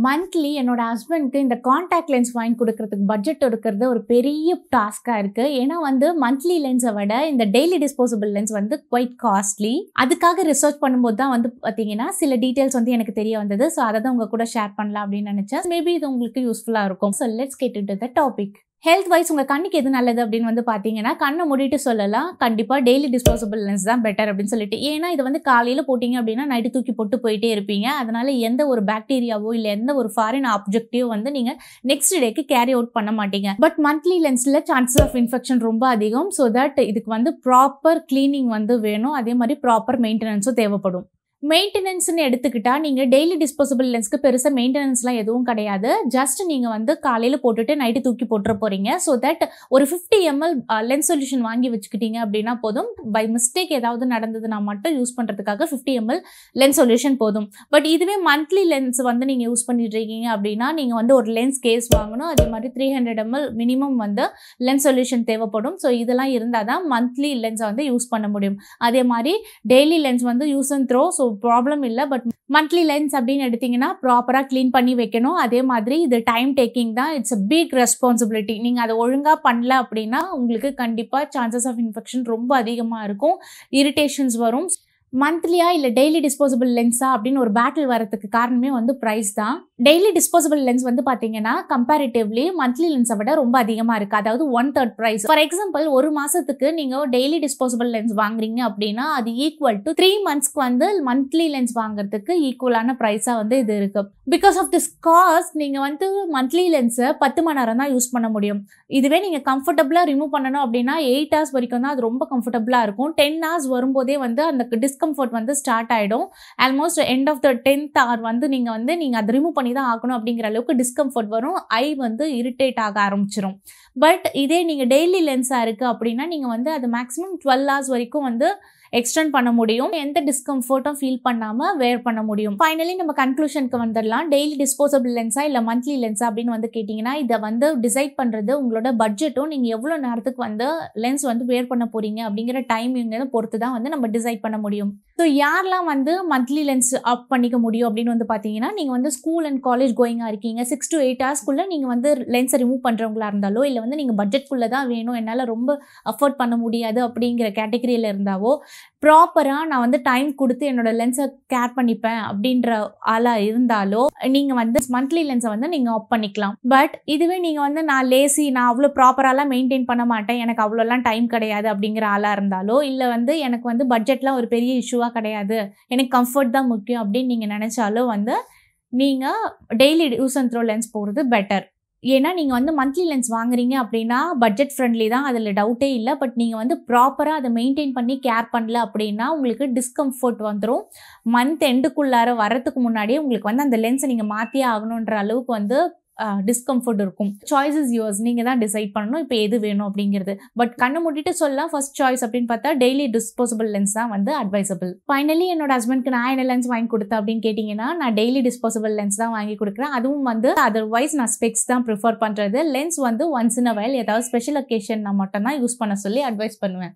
Monthly என்னோட ஹஸ்பண்ட்க்கு இந்த contact lens வாங்கி கொடுக்கறதுக்கு பட்ஜெட் எடுக்கிறது ஒரு பெரிய டாஸ்காக இருக்குது. ஏன்னா வந்து மந்த்லி லென்ஸை விட இந்த டெய்லி டிஸ்போசபிள் லென்ஸ் வந்து குவைட் காஸ்ட்லி. அதுக்காக ரிசர்ச் பண்ணும்போது தான் வந்து பார்த்தீங்கன்னா சில டீட்டெயில்ஸ் வந்து எனக்கு தெரிய வந்தது. ஸோ அதை தான் உங்கள் கூட ஷேர் பண்ணலாம் அப்படின்னு நினச்சேன். மேபி இது உங்களுக்கு யூஸ்ஃபுல்லாக இருக்கும். So let's get into the topic. Health wise உங்கள் கண்ணுக்கு எது நல்லது அப்படின்னு வந்து பார்த்தீங்கன்னா, கண்ணை மூடிட்டு சொல்லலாம் கண்டிப்பாக டெய்லி டிஸ்போசபிள் லென்ஸ் தான் பெட்டர் அப்படின்னு சொல்லிட்டு. ஏன்னா இது வந்து காலையில் போட்டிங்க அப்படின்னா நைட்டு தூக்கி போட்டு போயிட்டே இருப்பீங்க. அதனால எந்த ஒரு பாக்டீரியாவோ இல்லை எந்த ஒரு ஃபாரின் ஆப்ஜெக்டிவோ வந்து நீங்கள் நெக்ஸ்ட் டேக்கு கேரி அவுட் பண்ண மாட்டீங்க. பட் மந்த்லி லென்ஸில் சான்சஸ் ஆஃப் இன்ஃபெக்ஷன் ரொம்ப அதிகம். ஸோ தட் இதுக்கு வந்து ப்ராப்பர் கிளீனிங் வந்து வேணும். அதே மாதிரி ப்ராப்பர் மெயின்டெனன்ஸும் தேவைப்படும். மெயின்டெனன்ஸ்னு எடுத்துக்கிட்டா நீங்கள் டெய்லி டிஸ்போசபிள் லென்ஸ்க்கு பெருசாக மெயின்டெனன்ஸ்லாம் எதுவும் கிடையாது. ஜஸ்ட் நீங்கள் வந்து காலையில் போட்டுட்டு நைட்டு தூக்கி போட்டுற போகிறீங்க. ஸோ தட் ஒரு 50 ml லென்ஸ் சொல்யூஷன் வாங்கி வச்சுக்கிட்டீங்க அப்படின்னா போதும். பை மிஸ்டேக் ஏதாவது நடந்ததுன்னா மட்டும் யூஸ் பண்ணுறதுக்காக 50 ml லென்ஸ் சொல்யூஷன் போதும். பட் இதுவே மந்த்லி லென்ஸ் வந்து நீங்கள் யூஸ் பண்ணிட்டு இருக்கீங்க அப்படின்னா நீங்கள் வந்து ஒரு லென்ஸ் கேஸ் வாங்கணும். அதே மாதிரி 300 ml மினிமம் வந்து லென்ஸ் சொல்யூஷன் தேவைப்படும். ஸோ இதெல்லாம் இருந்தால் தான் மந்த்லி லென்ஸை வந்து யூஸ் பண்ண முடியும். அதே மாதிரி டெய்லி லென்ஸ் வந்து use and throw. So problem இல்லை. பட் மந்த்லி லென்ஸ் அப்படின்னு எடுத்தீங்கன்னா ப்ராப்பராக க்ளீன் பண்ணி வைக்கணும். அதே மாதிரி இது டைம் டேக்கிங் தான். It's a big responsibility. நீங்கள் அதை ஒழுங்காக பண்ணல அப்படின்னா உங்களுக்கு கண்டிப்பாக சான்சஸ் ஆஃப் இன்ஃபெக்ஷன் ரொம்ப அதிகமாக இருக்கும். இரிட்டேஷன்ஸ் வரும். மந்த்லியா இல்லை டெய்லி டிஸ்போசபிள் லென்ஸா அப்படின்னு ஒரு பேட்டில் வரதுக்கு காரணமே வந்து ப்ரைஸ் தான். டெய்லி டிஸ்போசபிள் லென்ஸ் வந்து பார்த்தீங்கன்னா கம்பேரிட்டிவ்லி மந்த்லி லென்ஸை விட ரொம்ப அதிகமாக இருக்குது. அதாவது 1/3 ப்ரைஸ். ஃபார் எக்ஸாம்பிள் ஒரு மாதத்துக்கு நீங்கள் டெய்லி டிஸ்போசபிள் லென்ஸ் வாங்குறீங்க அப்படின்னா அது ஈக்குவல் டு 3 monthsக்கு வந்து மந்த்லி லென்ஸ் வாங்குறதுக்கு ஈக்குவலான ப்ரைஸாக வந்து இது இருக்குது. பிகாஸ் ஆஃப் திஸ் காஸ்ட் நீங்கள் வந்து மந்த்லி லென்ஸை 10 மணி நேரம் தான் யூஸ் பண்ண முடியும். இதுவே நீங்கள் கம்ஃபர்டபுளாக ரிமூவ் பண்ணணும் அப்படின்னா 8 hours வரைக்கும் தான் அது ரொம்ப கம்ஃபர்டபுளாக இருக்கும். 10 hours வரும்போதே வந்து அந்த டிஸ்கம்ஃபர்ட் வந்து ஸ்டார்ட் ஆகிடும். Almost end of the 10th hour வந்து நீங்கள் அதை ரிமூவ் பண்ணி தான் ஆகணும் அப்படிங்கிற அளவுக்கு டிஸ்கம்ஃபர்ட் வரும். ஐ வந்து இரிட்டேட் ஆக ஆரம்பிச்சிடும். பட் இதே நீங்கள் டெய்லி லென்ஸாக இருக்குது அப்படின்னா நீங்கள் வந்து அது மேக்ஸிமம் 12 hours வரைக்கும் வந்து எக்ஸ்டெண்ட் பண்ண முடியும். எந்த டிஸ்கம்ஃபர்ட்டும் ஃபீல் பண்ணாமல் வேர் பண்ண முடியும். ஃபைனலி நம்ம கன்க்ளூஷனுக்கு வந்துடலாம். டெய்லி டிஸ்போசபிள் லென்ஸா இல்லை மந்த்லி லென்ஸா அப்படின்னு வந்து கேட்டிங்கன்னா இதை வந்து டிசைட் பண்ணுறது உங்களோட பட்ஜெட்டும் நீங்கள் எவ்வளோ நேரத்துக்கு வந்து லென்ஸ் வந்து வேர் பண்ண போகிறீங்க அப்படிங்கிற டைமிங்கை பொறுத்து தான் வந்து நம்ம டிசைட் பண்ண முடியும். ஸோ யாரெல்லாம் வந்து மந்த்லி லென்ஸ் அப் பண்ணிக்க முடியும் அப்படின்னு வந்து பார்த்தீங்கன்னா நீங்கள் வந்து ஸ்கூல் அண்ட் காலேஜ் கோயிங்காக இருக்கீங்க. 6 to 8 hours நீங்கள் வந்து லென்ஸை ரிமூவ் பண்ணுறவங்களா இருந்தாலோ இல்லை வந்து நீங்கள் பட்ஜெட்குள்ளே தான் வேணும் என்னால் ரொம்ப அஃபோர்ட் பண்ண முடியாது அப்படிங்கிற கேட்டகரியில் இருந்தாவோ ப்ராப்பராக நான் வந்து டைம் கொடுத்து என்னோட லென்ஸை கேர் பண்ணிப்பேன் அப்படின்ற ஆளாக இருந்தாலோ நீங்கள் வந்து மந்த்லி லென்ஸை வந்து நீங்கள் ஆஃப் பண்ணிக்கலாம். பட் இதுவே நீங்கள் வந்து நான் லேசி, நான் அவ்வளோ ப்ராப்பராலாம் மெயின்டைன் பண்ண மாட்டேன், எனக்கு அவ்வளோலாம் டைம் கிடையாது அப்படிங்கிற ஆளாக இருந்தாலோ இல்லை வந்து எனக்கு வந்து பட்ஜெட்லாம் ஒரு பெரிய இஷ்யூவாக கிடையாது, எனக்கு கம்ஃபர்ட் தான் முக்கியம் அப்படின்னு நீங்கள் நினச்சாலும் வந்து நீங்கள் daily use and throw lens போடுறது பெட்டர். ஏன்னா நீங்கள் வந்து மந்த்லி லென்ஸ் வாங்குறீங்க அப்படின்னா பட்ஜெட் ஃப்ரெண்ட்லி தான், அதில் டவுட்டே இல்லை. பட் நீங்கள் வந்து ப்ராப்பராக அதை மெயின்டைன் பண்ணி கேர் பண்ணல அப்படின்னா உங்களுக்கு டிஸ்கம்ஃபர்ட் வந்துடும். மந்த் எண்டுக்குள்ளார வரத்துக்கு முன்னாடியே உங்களுக்கு வந்து அந்த லென்ஸை நீங்கள் மாற்றியே ஆகணுன்ற அளவுக்கு வந்து டிஸ்கம்ஃபர்ட் இருக்கும். Choice is yours. நீங்கள் தான் டிசைட் பண்ணணும் இப்போ எது வேணும் அப்படிங்கிறது. பட் கண்ணு மூடிட்டு சொல்லலாம் ஃபர்ஸ்ட் சாய்ஸ் அப்படின்னு பார்த்தா டெய்லி டிஸ்போசபிள் லென்ஸ் தான் வந்து அட்வைசபிள். ஃபைனலி என்னோட ஹஸ்பண்ட்க்கு நான் என்ன லென்ஸ் வாங்கி கொடுத்தேன் அப்படின்னு கேட்டிங்கன்னா நான் டெய்லி டிஸ்போசபிள் லென்ஸ் தான் வாங்கி கொடுக்குறேன். அதுவும் வந்து அதர்வைஸ் நான் ஸ்பெக்ஸ் தான் ப்ரிஃபர் பண்ணுறது. லென்ஸ் வந்து ஒன்ஸ் இன் அ வைல் ஏதாவது ஸ்பெஷல் அக்கேஷன் நான் மட்டும் தான் யூஸ் பண்ண சொல்லி அட்வைஸ் பண்ணுவேன்.